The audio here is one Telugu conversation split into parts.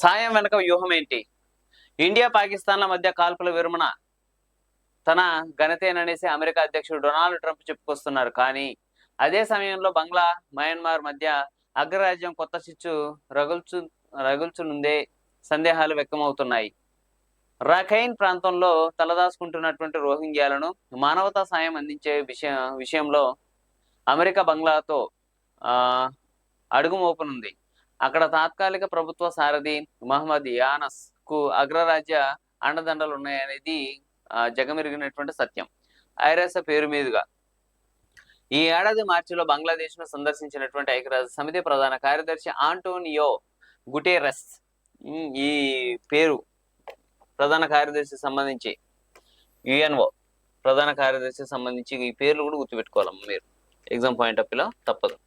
సాయం వెనక వ్యూహం ఏంటి? ఇండియా పాకిస్తాన్ల మధ్య కాల్పుల విరమణ తన ఘనతేననేసి అమెరికా అధ్యక్షుడు డొనాల్డ్ ట్రంప్ చెప్పుకొస్తున్నారు. కానీ అదే సమయంలో బంగ్లా మయన్మార్ మధ్య అగ్రరాజ్యం కొత్త చిచ్చు రగుల్చునుందే సందేహాలు వ్యక్తమవుతున్నాయి. రఖైన్ ప్రాంతంలో తలదాచుకుంటున్నటువంటి రోహింగ్యాలను మానవతా సాయం అందించే విషయంలో అమెరికా బంగ్లాతో అడుగు మోపనుంది. అక్కడ తాత్కాలిక ప్రభుత్వ సారథి మహమ్మద్ యానస్ కు అగ్రరాజ్య అండదండలు ఉన్నాయనేది జగమెరిగినటువంటి సత్యం. ఐరాస పేరు మీదుగా ఈ ఏడాది మార్చిలో బంగ్లాదేశ్ ను సందర్శించినటువంటి ఐక్యరాజ్య సమితి ప్రధాన కార్యదర్శి ఆంటోనియో గుటెరస్ ఈ పేరు ప్రధాన కార్యదర్శి సంబంధించి యుఎన్ఓ ప్రధాన కార్యదర్శి సంబంధించి ఈ పేర్లు కూడా గుర్తుపెట్టుకోవాలమ్మా మీరు ఎగ్జామ్ పాయింట్ ఆఫ్ వ్యూలో తప్పదు.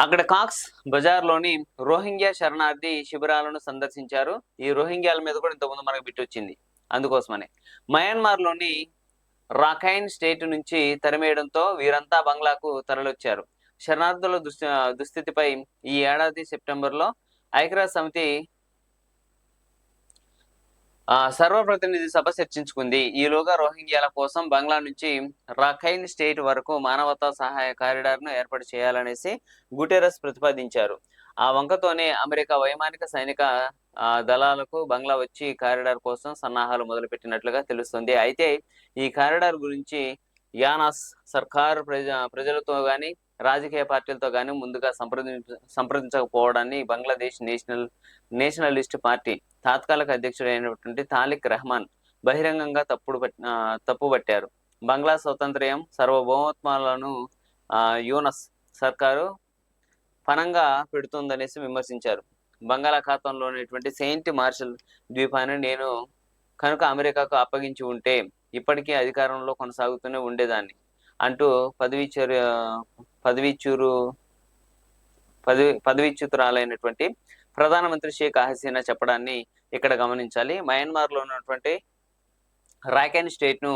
అక్కడ కాక్స్ బజార్లోని రోహింగ్యా శరణార్థి శిబిరాలను సందర్శించారు. ఈ రోహింగ్యాల మీద కూడా ఇంతకుముందు మనకు బిట్ వచ్చింది. అందుకోసమనే మయన్మార్లోని రాఖైన్ స్టేట్ నుంచి తరిమేయడంతో వీరంతా బంగ్లాకు తరలొచ్చారు. శరణార్థుల దుస్థితిపై ఈ ఏడాది సెప్టెంబర్లో ఐక్యరాజ్య సమితి సర్వప్రతినిధి సభ చర్చించుకుంది. ఈలోగా రోహింగ్యాల కోసం బంగ్లా నుంచి రాఖైన్ స్టేట్ వరకు మానవతా సహాయ కారిడార్ ను ఏర్పాటు చేయాలనేసి గుటెరస్ ప్రతిపాదించారు. ఆ వంకతోనే అమెరికా వైమానిక సైనిక దళాలకు బంగ్లా వచ్చి కారిడార్ కోసం సన్నాహాలు మొదలుపెట్టినట్లుగా తెలుస్తుంది. అయితే ఈ కారిడార్ గురించి యానాస్ సర్కార్ ప్రజలతో గాని రాజకీయ పార్టీలతో గాని ముందుగా సంప్రదించకపోవడాన్ని బంగ్లాదేశ్ నేషనలిస్ట్ పార్టీ తాత్కాలిక అధ్యక్షుడైనటువంటి తాలిక్ రెహమాన్ బహిరంగంగా తప్పుపట్టారు. బంగ్లా స్వతంత్ర్యం సార్వభౌమత్వాలను యూనస్ సర్కారు పనంగా పెడుతుందనేసి విమర్శించారు. బంగాళాఖాతంలో ఉన్నటువంటి సెయింట్ మార్షల్ ద్వీపాన్ని నేను కనుక అమెరికాకు అప్పగించి ఉంటే ఇప్పటికీ అధికారంలో కొనసాగుతూనే ఉండేదాన్ని అంటూ పదవీచ్యుతురాలైనటువంటి ప్రధానమంత్రి షేక్ హసీనా చెప్పడాన్ని ఇక్కడ గమనించాలి. మయన్మార్ లో ఉన్నటువంటి రాఖైన్ స్టేట్ ను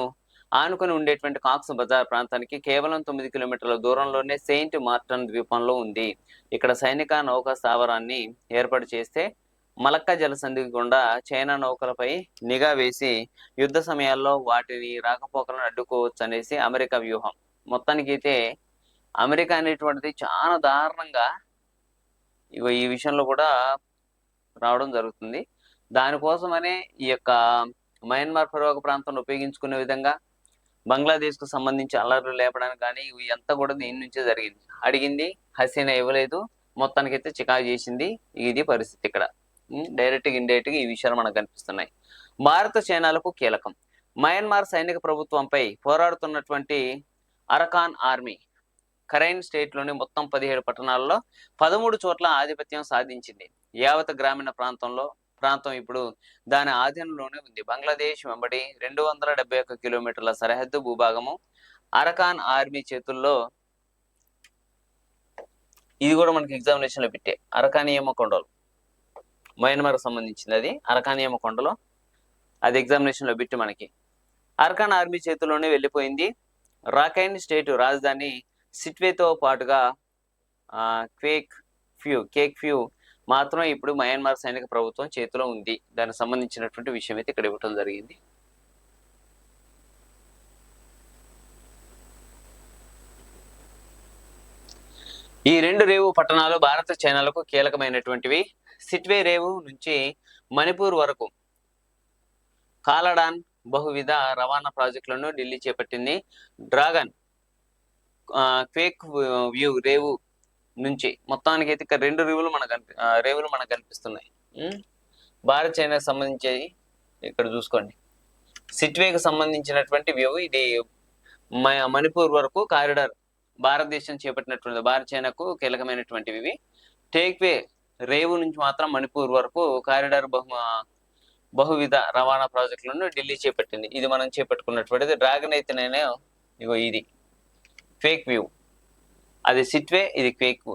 ఆనుకుని ఉండేటువంటి కాక్స్ బజార్ ప్రాంతానికి కేవలం 9 కిలోమీటర్ల దూరంలోనే సెయింట్ మార్టన్ ద్వీపంలో ఉంది. ఇక్కడ సైనిక నౌకా స్థావరాన్ని ఏర్పాటు చేస్తే మలక్కా జలసంధి గుండా చైనా నౌకలపై నిఘా వేసి యుద్ధ సమయాల్లో వాటిని రాకపోకలను అడ్డుకోవచ్చు అనేసి అమెరికా వ్యూహం. మొత్తానికి అయితే అమెరికా అనేటువంటిది చాలా దారుణంగా ఈ విషయంలో కూడా రావడం జరుగుతుంది. దానికోసమనే ఈ యొక్క మయన్మార్ పర్వక ప్రాంతాన్ని ఉపయోగించుకునే విధంగా బంగ్లాదేశ్ కు సంబంధించి అల్లర్లు లేపడానికి కానీ ఇవి అంతా కూడా దీని నుంచే జరిగింది. అడిగింది హసీనా ఇవ్వలేదు, మొత్తానికైతే చికాకు చేసింది. ఇది పరిస్థితి ఇక్కడ. డైరెక్ట్ గా ఇండైరెక్ట్ గా ఈ విషయాలు మనకు కనిపిస్తున్నాయి. భారత సేనలకు కీలకం. మయన్మార్ సైనిక ప్రభుత్వంపై పోరాడుతున్నటువంటి అరకాన్ ఆర్మీ కరైన్ స్టేట్ లోని మొత్తం 17 పట్టణాల్లో 13 చోట్ల ఆధిపత్యం సాధించింది. యావత్ గ్రామీణ ప్రాంతం ఇప్పుడు దాని ఆధీనంలోనే ఉంది. బంగ్లాదేశ్ వెంబడి 271 కిలోమీటర్ల సరిహద్దు భూభాగము అరకాన్ ఆర్మీ చేతుల్లో. ఇది కూడా మనకి ఎగ్జామినేషన్ లో పెట్టే అరకానియమ కొండలు మయన్మార్ సంబంధించింది. అది అరకానియమ కొండలో అది ఎగ్జామినేషన్ లో పెట్టి మనకి అరకాన్ ఆర్మీ చేతుల్లోనే వెళ్ళిపోయింది. రాఖైన్ స్టేట్ రాజధాని సిట్వేతో పాటుగా కేక్ ఫ్యూ మాత్రం ఇప్పుడు మయన్మార్ సైనిక ప్రభుత్వం చేతిలో ఉంది. దానికి సంబంధించినటువంటి విషయం అయితే ఇక్కడ ఇవ్వటం జరిగింది. ఈ 2 రేవు పట్టణాలు భారత చైనాలకు కీలకమైనటువంటివి. సిట్వే రేవు నుంచి మణిపూర్ వరకు కాలడాన్ బహువిధ రవాణా ప్రాజెక్టులను ఢిల్లీ చేపట్టింది. డ్రాగన్ క్వేక్ వ్యూ రేవు నుంచి మొత్తానికి అయితే ఇక్కడ 2 రేవులు మనకు కనిపిస్తున్నాయి. భారత్ చైనాకు సంబంధించి ఇక్కడ చూసుకోండి. సిట్వేకి సంబంధించినటువంటి వ్యూ ఇది మణిపూర్ వరకు కారిడార్ భారతదేశం చేపట్టినటువంటి భారత్ చైనాకు కీలకమైనటువంటివి. టేక్వే రేవు నుంచి మాత్రం మణిపూర్ వరకు కారిడార్ బహువిధ రవాణా ప్రాజెక్టులను ఢిల్లీ చేపట్టింది. ఇది మనం చేపట్టుకున్నటువంటిది. డ్రాగన్ అయితేనే ఇగో ఇది ఫేక్ వ్యూ, అది సిట్వే, ఇది క్వేక్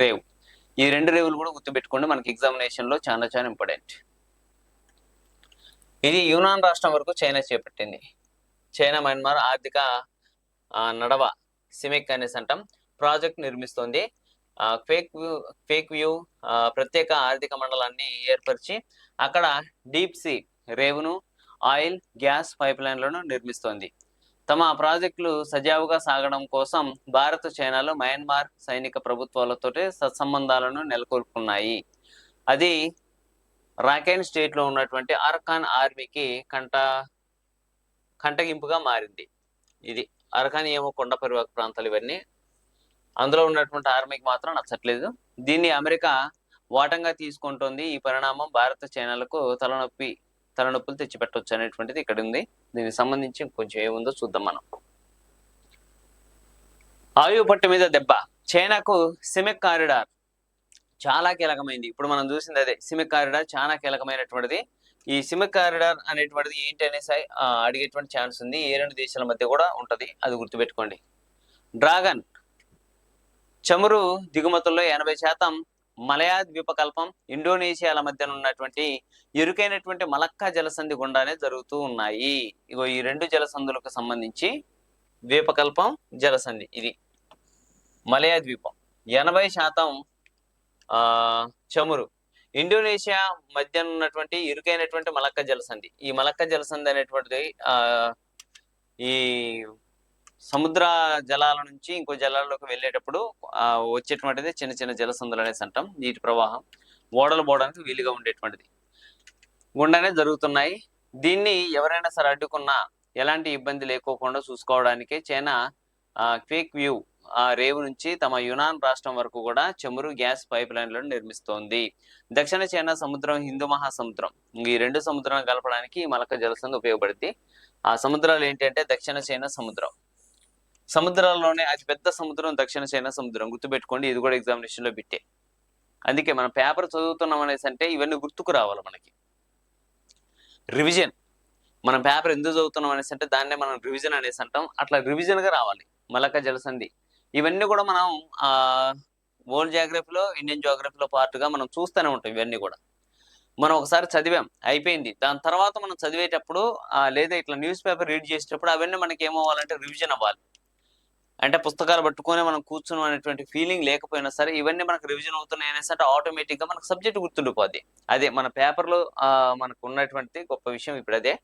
రేవ్. ఈ 2 రేవులు కూడా గుర్తుపెట్టుకోండి, మనకి ఎగ్జామినేషన్ లో చాలా చాలా ఇంపార్టెంట్. ఇది యూనాన్ రాష్ట్రం వరకు చైనా చేపట్టింది. చైనా మయన్మార్ ఆర్థిక నడవ సిమెక్ అనేసి అంటాం ప్రాజెక్ట్ నిర్మిస్తోంది. ఫేక్ వ్యూ ప్రత్యేక ఆర్థిక మండలాన్ని ఏర్పరిచి అక్కడ డీప్ సీ రేవును ఆయిల్ గ్యాస్ పైప్ లైన్లను నిర్మిస్తోంది. తమ ప్రాజెక్టులు సజావుగా సాగడం కోసం భారత్ చైనాలు మయన్మార్ సైనిక ప్రభుత్వాలతో సత్సంబంధాలను నెలకొల్పుకున్నాయి. అది రాఖైన్ స్టేట్ లో ఉన్నటువంటి అరకాన్ ఆర్మీకి కంటగింపుగా మారింది. ఇది అరకాన్ ఏమో కొండ పరివాహక ప్రాంతాలు ఇవన్నీ, అందులో ఉన్నటువంటి ఆర్మీకి మాత్రం నచ్చట్లేదు. దీన్ని అమెరికా వాటంగా తీసుకుంటోంది. ఈ పరిణామం భారత చైనాలకు తలనొప్పులు తెచ్చిపెట్టవచ్చు అనేటువంటిది ఇక్కడ ఉంది. దీనికి సంబంధించి కొంచెం ఏముందో చూద్దాం మనం. ఆయువు పట్టు మీద దెబ్బ. చైనాకు సిమెక్ కారిడార్ చాలా కీలకమైంది. ఇప్పుడు మనం చూసింది అదే, సిమెక్ కారిడార్ చాలా కీలకమైనటువంటిది. ఈ సిమెక్ కారిడార్ అనేటువంటిది ఏంటి అనేసి అడిగేటువంటి ఛాన్స్ ఉంది. ఏ రెండు దేశాల మధ్య కూడా ఉంటది, అది గుర్తుపెట్టుకోండి. డ్రాగన్ చమురు దిగుమతుల్లో 80% మలయా ద్వీపకల్పం ఇండోనేషియాల మధ్య ఉన్నటువంటి ఇరుకైనటువంటి మలక్కా జలసంధి గుండానే జరుగుతూ ఉన్నాయి. ఇగో ఈ రెండు జలసంధులకు సంబంధించి ద్వీపకల్పం జలసంధి, ఇది మలయా ద్వీపం 80% చమురు ఇండోనేషియా మధ్య ఉన్నటువంటి ఇరుకైనటువంటి మలక్కా జలసంధి. ఈ మలక్కా జలసంధి అనేటువంటిది ఈ సముద్ర జలాల నుంచి ఇంకో జలాల్లోకి వెళ్ళేటప్పుడు వచ్చేటువంటిది చిన్న చిన్న జలసంధులు అనేసి అంటాం. నీటి ప్రవాహం ఓడలు పోవడానికి వీలుగా ఉండేటువంటిది గుండానే జరుగుతున్నాయి. దీన్ని ఎవరైనా సరే అడ్డుకున్నా ఎలాంటి ఇబ్బంది లేకోకుండా చూసుకోవడానికి చైనా క్వేక్ వ్యూ రేవు నుంచి తమ యునాన్ రాష్ట్రం వరకు కూడా చమురు గ్యాస్ పైప్ లైన్లను నిర్మిస్తోంది. దక్షిణ చైనా సముద్రం, హిందూ మహాసముద్రం, ఈ రెండు సముద్రాలను కలపడానికి ఈ మలక్కా జలసంధి ఉపయోగపడుతుంది. ఆ సముద్రాలు ఏంటంటే దక్షిణ చైనా సముద్రం, సముద్రాల్లోనే అతిపెద్ద సముద్రం దక్షిణ చైనా సముద్రం. గుర్తుపెట్టుకోండి, ఇది కూడా ఎగ్జామినేషన్ లో బిట్టే. అందుకే మనం పేపర్ చదువుతున్నాం అనేసి అంటే ఇవన్నీ గుర్తుకు రావాలి మనకి. రివిజన్, మనం పేపర్ ఎందుకు చదువుతున్నాం అనేసి అంటే దాన్నే మనం రివిజన్ అనేసి అంటాం. అట్లా రివిజన్ గా రావాలి. మలక్కా జలసంధి ఇవన్నీ కూడా మనం వరల్డ్ జాగ్రఫీలో, ఇండియన్ జాగ్రఫీలో పార్ట్గా మనం చూస్తూనే ఉంటాం. ఇవన్నీ కూడా మనం ఒకసారి చదివాం, అయిపోయింది. దాని తర్వాత మనం చదివేటప్పుడు లేదా ఇట్లా న్యూస్ పేపర్ రీడ్ చేసేటప్పుడు అవన్నీ మనకి ఏమవ్వాలంటే రివిజన్ అవ్వాలి. అంటే పుస్తకాలు పట్టుకొని మనం కూర్చున్నాం అనేటువంటి ఫీలింగ్ లేకపోయినా సరే ఇవన్నీ మనకు రివిజన్ అవుతున్నాయి అనేసి అంటే ఆటోమేటిక్ గా మనకు సబ్జెక్ట్ గుర్తుండిపోద్ది. అదే మన పేపర్లో మనకు ఉన్నటువంటి గొప్ప విషయం ఇప్పుడు అదే.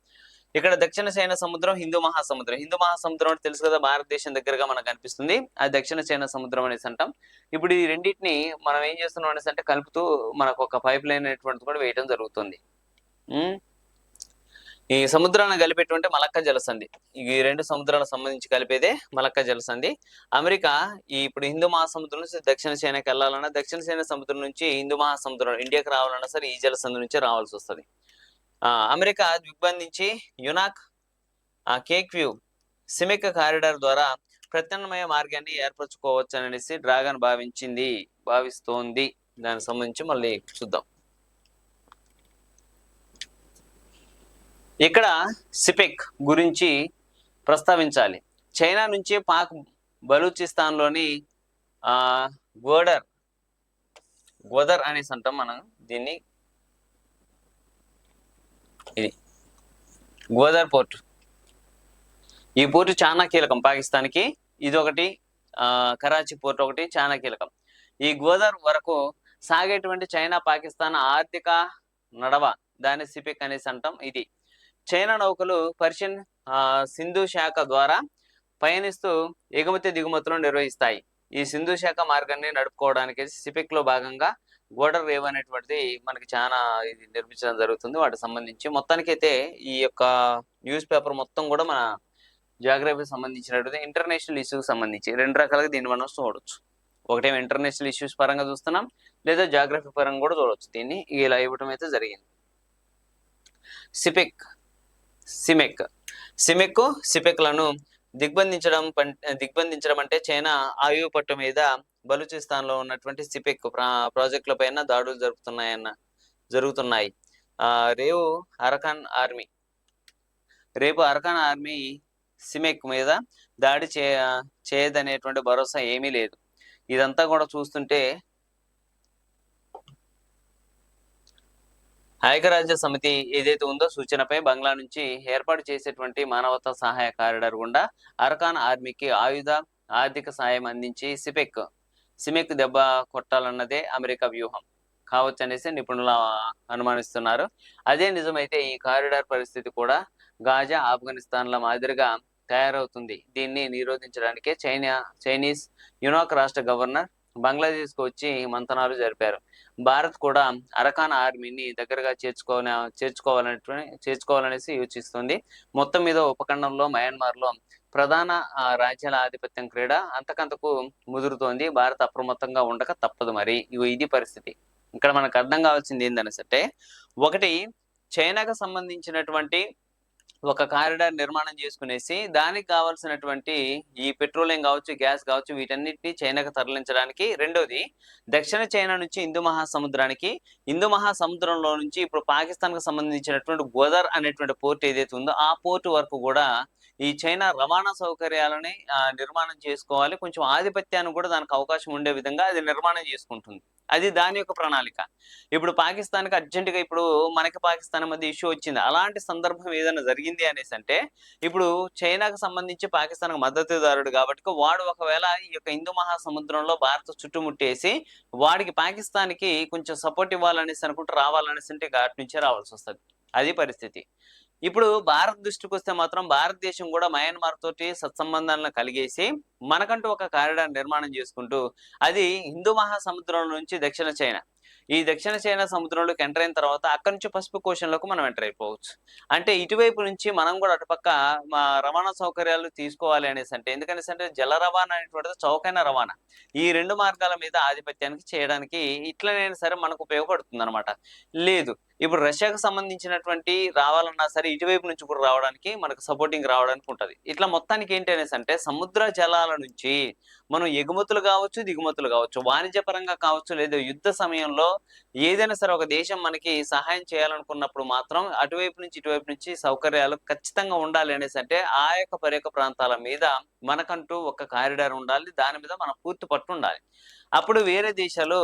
ఇక్కడ దక్షిణ చైనా సముద్రం, హిందూ మహాసముద్రం. హిందూ మహాసముద్రం అంటే తెలుసు కదా, భారతదేశం దగ్గరగా మనకు కనిపిస్తుంది. అది దక్షిణ చైనా సముద్రం అనేసి అంటాం. ఇప్పుడు ఈ రెండింటిని మనం ఏం చేస్తున్నాం అనేసి అంటే కలుపుతూ మనకు ఒక పైప్ లైన్ అనేటువంటిది కూడా వేయడం జరుగుతుంది. ఈ సముద్రాన్ని కలిపేటువంటి మలక్కా జలసంధి, ఈ రెండు సముద్రాలకు సంబంధించి కలిపేదే మలక్కా జలసంధి. అమెరికా ఇప్పుడు హిందూ మహాసముద్రం నుంచి దక్షిణ చైనాకి వెళ్ళాలన్నా, దక్షిణ చైనా సముద్రం నుంచి హిందూ మహాసముద్రం ఇండియాకి రావాలన్నా సరే ఈ జలసంధి నుంచే రావాల్సి వస్తుంది. అమెరికా దిగ్బంధించి యునాక్ కేక్ వ్యూ సిమెక్ కారిడార్ ద్వారా ప్రత్యామ్నాయ మార్గాన్ని ఏర్పరచుకోవచ్చు అనేసి డ్రాగన్ భావిస్తోంది. దానికి సంబంధించి మళ్ళీ చూద్దాం. ఇక్కడ సిపెక్ గురించి ప్రస్తావించాలి. చైనా నుంచి పాక్ బలూచిస్తాన్లోని గ్వదర్ అనేసి అంటాం మనం దీన్ని. ఇది గ్వదర్ పోర్ట్. ఈ పోర్టు చాలా కీలకం పాకిస్తాన్కి. ఇది ఒకటి, కరాచీ పోర్ట్ ఒకటి చాలా కీలకం. ఈ గ్వదర్ వరకు సాగేటువంటి చైనా పాకిస్తాన్ ఆర్థిక నడవ, దాని సిపెక్ అనేసి అంటాం. ఇది చైనా నౌకలు పర్షియన్ సింధు శాఖ ద్వారా పయనిస్తూ ఎగుమతి దిగుమతులను నిర్వహిస్తాయి. ఈ సింధు శాఖ మార్గాన్ని నడుపుకోవడానికి సిపెక్ లో భాగంగా గోడర్ రేవ్ అనేటువంటిది మనకి చాలా ఇది నిర్మించడం జరుగుతుంది. వాటికి సంబంధించి మొత్తానికైతే ఈ యొక్క న్యూస్ పేపర్ మొత్తం కూడా మన జాగ్రఫీకి సంబంధించినటువంటి ఇంటర్నేషనల్ ఇష్యూకి సంబంధించి రెండు రకాలుగా దీన్ని మనం చూడవచ్చు. ఒకటేమో ఇంటర్నేషనల్ ఇష్యూస్ పరంగా చూస్తున్నాం, లేదా జాగ్రఫీ పరంగా కూడా చూడవచ్చు. దీన్ని ఇలా ఇవ్వటం అయితే జరిగింది. సిమెక్లను దిగ్బంధించడం అంటే చైనా ఆయువు పట్టు మీద బలూచిస్తాన్ లో ఉన్నటువంటి సిపెక్ ప్రాజెక్టుల పైన దాడులు జరుగుతున్నాయి. రేపు అరకాన్ ఆర్మీ సిమెక్ మీద దాడి చేయదనేటువంటి భరోసా ఏమీ లేదు. ఇదంతా కూడా చూస్తుంటే ఐక్యరాజ్య సమితి ఏదైతే ఉందో సూచనపై బంగ్లా నుంచి ఏర్పాటు చేసేటువంటి మానవతా సహాయ కారిడార్ గుండా అరకాన్ ఆర్మీకి ఆర్థిక సాయం అందించి సిమెక్ దెబ్బ కొట్టాలన్నదే అమెరికా వ్యూహం కావచ్చు అనేసి నిపుణులు అనుమానిస్తున్నారు. అదే నిజమైతే ఈ కారిడార్ పరిస్థితి కూడా గాజా, ఆఫ్ఘనిస్తాన్ల మాదిరిగా తయారవుతుంది. దీన్ని నిరోధించడానికే చైనీస్ యునాక్ రాష్ట్ర గవర్నర్ బంగ్లాదేశ్ కు వచ్చి మంతనాలు జరిపారు. భారత్ కూడా అరకాన్ ఆర్మీని దగ్గరగా చేర్చుకోవాలనేసి యోచిస్తుంది. మొత్తం మీద ఉపఖండంలో మయన్మార్ లో ప్రధాన రాజ్యాల ఆధిపత్యం క్రీడ అంతకంతకు ముదురుతోంది. భారత్ అప్రమత్తంగా ఉండక తప్పదు. మరి ఇది పరిస్థితి. ఇక్కడ మనకు అర్థం కావాల్సింది ఏందనేసంటే, ఒకటి చైనాకు సంబంధించినటువంటి ఒక కారిడార్ నిర్మాణం చేసుకునేసి దానికి కావాల్సినటువంటి ఈ పెట్రోలియం కావచ్చు, గ్యాస్ కావచ్చు, వీటన్నిటిని చైనాకు తరలించడానికి. రెండోది, దక్షిణ చైనా నుంచి హిందూ మహాసముద్రానికి, హిందూ మహాసముద్రంలో నుంచి ఇప్పుడు పాకిస్తాన్ కు సంబంధించినటువంటి గ్వదర్ అనేటువంటి పోర్ట్ ఏదైతే ఉందో ఆ పోర్ట్ వరకు కూడా ఈ చైనా రవాణా సౌకర్యాలని నిర్మాణం చేసుకోవాలి. కొంచెం ఆధిపత్యాన్ని కూడా దానికి అవకాశం ఉండే విధంగా అది నిర్మాణం చేసుకుంటుంది. అది దాని యొక్క ప్రణాళిక. ఇప్పుడు పాకిస్తాన్కి అర్జెంటుగా ఇప్పుడు మనకి పాకిస్తాన్ మధ్య ఇష్యూ వచ్చింది. అలాంటి సందర్భం ఏదైనా జరిగింది అనేసి అంటే ఇప్పుడు చైనాకు సంబంధించి పాకిస్తాన్కు మద్దతుదారుడు కాబట్టి వాడు ఒకవేళ ఈ యొక్క హిందూ మహాసముద్రంలో భారత్ చుట్టుముట్టేసి వాడికి పాకిస్తాన్కి కొంచెం సపోర్ట్ ఇవ్వాలనేసి అనుకుంటూ రావాలనేసి అంటే అటు నుంచే రావాల్సి వస్తుంది. అది పరిస్థితి. ఇప్పుడు భారత్ దృష్టికి వస్తే మాత్రం భారతదేశం కూడా మయన్మార్ తోటి సత్సంబంధాలను కలిగేసి మనకంటూ ఒక కారిడార్ నిర్మాణం చేసుకుంటూ అది హిందూ మహాసముద్రం నుంచి దక్షిణ చైనా, ఈ దక్షిణ చైనా సముద్రంలోకి ఎంటర్ అయిన తర్వాత అక్కడి నుంచి పసిఫిక్ ఓషన్లోకి మనం ఎంటర్ అయిపోవచ్చు. అంటే ఇటువైపు నుంచి మనం కూడా అటుపక్క రవాణా సౌకర్యాలు తీసుకోవాలి అనేసి అంటే, ఎందుకనేసి జల రవాణా అనేటువంటిది చౌకైన రవాణా. ఈ రెండు మార్గాల మీద ఆధిపత్యానికి చేయడానికి ఇట్లనైనా సరే మనకు ఉపయోగపడుతుంది అనమాట. లేదు, ఇప్పుడు రష్యాకు సంబంధించినటువంటి రావాలన్నా సరే ఇటువైపు నుంచి కూడా రావడానికి మనకు సపోర్టింగ్ రావడానికి ఉంటది. ఇట్లా మొత్తానికి ఏంటి అనేసి అంటే సముద్ర జలాల నుంచి మనం ఎగుమతులు కావచ్చు, దిగుమతులు కావచ్చు, వాణిజ్యపరంగా కావచ్చు, లేదా యుద్ధ సమయంలో ఏదైనా సరే ఒక దేశం మనకి సహాయం చేయాలనుకున్నప్పుడు మాత్రం అటువైపు నుంచి ఇటువైపు నుంచి సౌకర్యాలు ఖచ్చితంగా ఉండాలి అనేసి అంటే ఆ యొక్క పర్యాక ప్రాంతాల మీద మనకంటూ ఒక కారిడార్ ఉండాలి. దాని మీద మన పూర్తి పట్టు ఉండాలి. అప్పుడు వేరే దేశాలు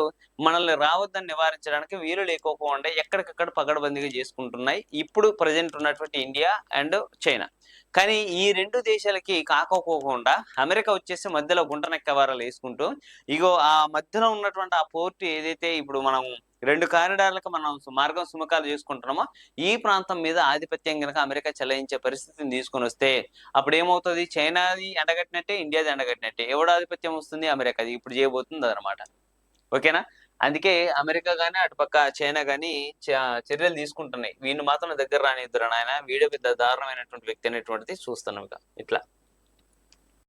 మనల్ని రావద్దని నివారించడానికి వీలు లేకోకుండా ఎక్కడికక్కడ పగడబందీగా చేసుకుంటున్నాయి ఇప్పుడు ప్రజెంట్ ఉన్నటువంటి ఇండియా అండ్ చైనా. కానీ ఈ రెండు దేశాలకి కాకోకుండా అమెరికా వచ్చేసి మధ్యలో గుంటనెక్కవారాలు వేసుకుంటూ ఇగో ఆ మధ్యలో ఉన్నటువంటి ఆ పోర్ట్ ఏదైతే ఇప్పుడు మనం రెండు కారిడార్లకు మనం మార్గం సుమకాలు చేసుకుంటున్నామో ఈ ప్రాంతం మీద ఆధిపత్యం కనుక అమెరికా చెలాయించే పరిస్థితిని తీసుకొని వస్తే అప్పుడు ఏమవుతుంది? చైనాది ఎండగట్టినట్టే, ఇండియాది ఎండగట్టినట్టే. ఎవడు ఆధిపత్యం వస్తుంది? అమెరికాది ఇప్పుడు చేయబోతుంది అనమాట. ఓకేనా? అందుకే అమెరికా గానీ అటుపక్క చైనా గానీ చర్యలు తీసుకుంటున్నాయి. వీడిని మాత్రం దగ్గర రానిద్దరు నాయన, వీడియో పెద్ద దారుణమైనటువంటి వ్యక్తి అనేటువంటిది చూస్తున్నాం ఇట్లా.